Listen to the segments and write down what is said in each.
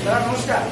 নমস্কাৰ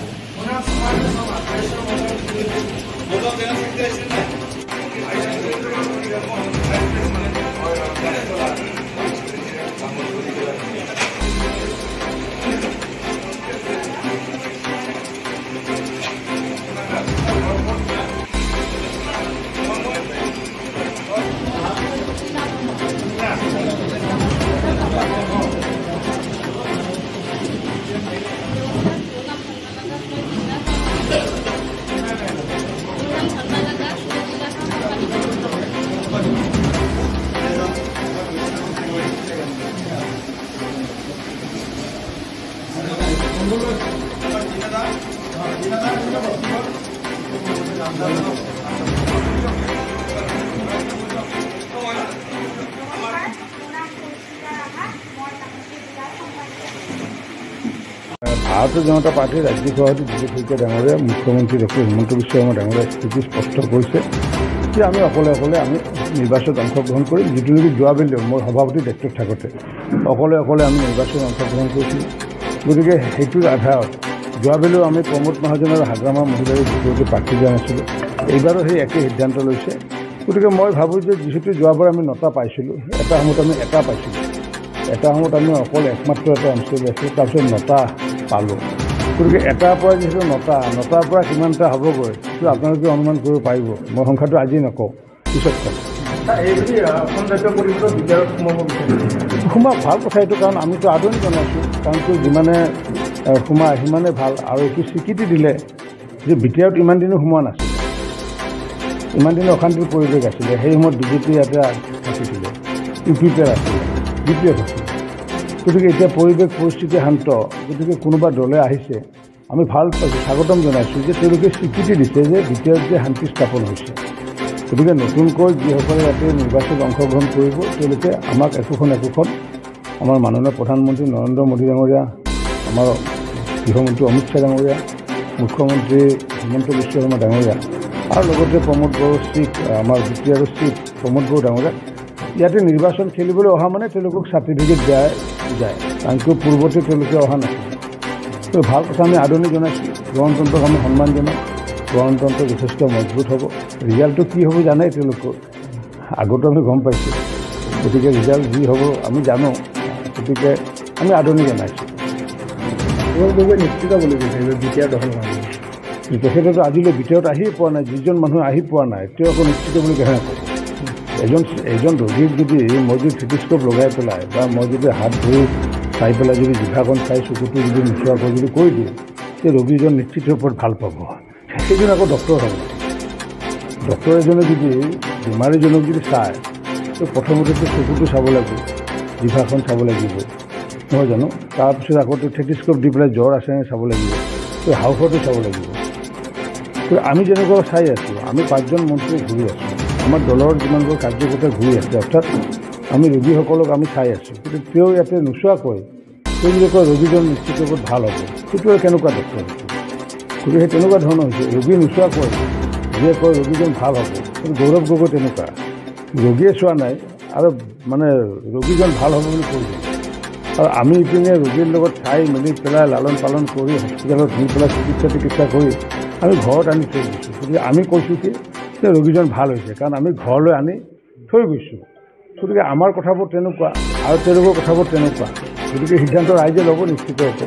ভাৰতীয় জনতা পাৰ্টীৰ ৰাজ্যিক সভাপতি দিলীপ শইকীয়া ডাঙৰীয়া মুখ্যমন্ত্ৰী ডক্টৰ হিমন্ত বিশ্ব শৰ্মা ডাঙৰীয়াই স্থিতি স্পষ্ট কৰিছে যে আমি অকলে আমি নিৰ্বাচনত অংশগ্ৰহণ কৰিম, যিটো নেকি যোৱাবেলিও মই সভাপতি দায়িত্বত থাকোঁতে অকলে আমি নিৰ্বাচনত অংশগ্ৰহণ কৰিছিলোঁ। গতিকে সেইটোৰ আধাৰত যোৱাবেলিও আমি প্ৰমোদ মহাজন আৰু হাগ্ৰামা মহিলাৰ বিপৰীতে প্ৰাৰ্থী দিয়া নাছিলোঁ। এইবাৰো সেই একে সিদ্ধান্ত লৈছে। গতিকে মই ভাবোঁ যে যিহেতু যোৱাবাৰ আমি 9টা পাইছিলোঁ, এটা সময়ত আমি 1টা পাইছিলোঁ, এটা সময়ত আমি অকল একমাত্ৰ এটা অঞ্চল আছিলোঁ, তাৰপিছত 9টা পালোঁ। গতিকে 1টাৰ পৰা যিহেতু 9টাৰ পৰা কিমানটা হ'বগৈ সেইটো আপোনালোকে অনুমান কৰিব পাৰিব। মই সংখ্যাটো আজি নকওঁ, পিছত ক'ম। সোমাওক, ভাল কথা এইটো, কাৰণ আমিতো আদৰণি জনাইছোঁ। কাৰণ যিমানে সোমায় সিমানে ভাল। আৰু এইটো স্বীকৃতি দিলে যে বিটিআৰত ইমান দিনো সোমোৱা নাছিল, ইমান দিনে অশান্তিৰ পৰিৱেশ আছিলে। সেই সময়ত বিজেপি ইয়াতে থাকিছিলে, UPP আছিলে, DPF আছিলে। গতিকে এতিয়া পৰিৱেশ পৰিস্থিতি শান্ত। গতিকে কোনোবা দলে আহিছে, আমি ভাল পাইছোঁ, স্বাগতম জনাইছোঁ যে তেওঁলোকে স্বীকৃতি দিছে যে বিটিআৰত যে শান্তি স্থাপন হৈছে। গতিকে নতুনকৈ যিসকলে ইয়াতে নিৰ্বাচনত অংশগ্ৰহণ কৰিব তেওঁলোকে আমাক একোখন আমাৰ মাননীয় প্ৰধানমন্ত্ৰী নৰেন্দ্ৰ মোদী ডাঙৰীয়া, আমাৰ গৃহমন্ত্ৰী অমিত শ্বাহ ডাঙৰীয়া, মুখ্যমন্ত্ৰী হিমন্ত বিশ্ব শৰ্মা ডাঙৰীয়া আৰু লগতে প্ৰমোদ বড়ো চিফ, আমাৰ বিটিআৰৰ চিফ প্ৰমোদ বড়ো ডাঙৰীয়া ইয়াতে নিৰ্বাচন খেলিবলৈ অহা মানে তেওঁলোকক চাৰ্টিফিকেট যায়। কাৰণ পূৰ্বতে তেওঁলোকে অহা নাছিল। তো ভাল কথা, আমি আদৰণি জনাইছোঁ। গণতন্ত্ৰক আমি সন্মান জনাওঁ। গণতন্ত্ৰ যথেষ্ট মজবুত হ'ব। ৰিজাল্টটো কি হ'ব জানে তেওঁলোকৰ, আগতো আমি গম পাইছোঁ। গতিকে ৰিজাল্ট যি হ'ব আমি জানো। গতিকে আমি আদৰণি জনাইছোঁ। নিশ্চিত বুলি কৈছে বিটিআৰ দখল নহয়। তেখেতেতো আজিলৈ বিটিআৰত আহি পোৱা নাই। যিজন মানুহ আহি পোৱা নাই তেওঁ আকৌ নিশ্চিত বুলি কেনেকৈ ক'ব? এজন ৰোগীক যদি মই যদি টেলিস্কোপ লগাই পেলাই বা মই যদি হাত ধৰি চাই পেলাই যদি জিভাখন চাই চকুটো যদি নোচোৱাকৈ যদি কৈ দিওঁ যে ৰোগীজন নিশ্চিত ওপৰত ভাল পাব, সেইজন আকৌ ডক্টৰ হ'ব। ডক্টৰ এজনে যদি বেমাৰীজনক যদি চায় তো প্ৰথমতেতো চকুটো চাব লাগিব, জিভাখন চাব লাগিব, নহয় জানো? তাৰপিছত আকৌ টেলিস্কোপ দি পেলাই জ্বৰ আছেনে চাব লাগিব, তো হাওঁফাওঁটো চাব লাগিব। তো আমি যেনেকুৱা চাই আছোঁ, আমি 5জন মন্ত্ৰী ঘূৰি আছোঁ, আমাৰ দলৰ যিমানবোৰ কাৰ্যকৰ্তা ঘূৰি আছে, অৰ্থাৎ আমি ৰোগীসকলক আমি চাই আছোঁ। কিন্তু তেওঁ ইয়াতে নোচোৱাকৈ তেওঁ যদি কয় ৰোগীজন নিশ্চিত ওপৰত ভাল হ'ব, সেইটো আৰু কেনেকুৱা ডক্টৰ হৈছে? গতিকে সেই তেনেকুৱা ধৰণৰ হৈছে। ৰোগী নোচোৱাকৈ যিয়ে কয় ৰোগীজন ভাল হ'ব, কিন্তু গৌৰৱ গগৈ তেনেকুৱা ৰোগীয়ে চোৱা নাই আৰু মানে ৰোগীজন ভাল হ'ব বুলি কৈ দিয়ে। আৰু আমি ইপিনে ৰোগীৰ লগত চাই মেলি পেলাই লালন পালন কৰি হস্পিটেলত নি পেলাই চিকিৎসা কৰি আমি ঘৰত আনি থৈ দিছোঁ। গতিকে আমি কৈছোঁ কি যে ৰোগীজন ভাল হৈছে, কাৰণ আমি ঘৰলৈ আনি থৈ গৈছোঁ। গতিকে আমাৰ কথাবোৰ তেনেকুৱা আৰু তেওঁলোকৰ কথাবোৰ তেনেকুৱা। গতিকে সিদ্ধান্ত ৰাইজে ল'ব নিশ্চিত হ'ব।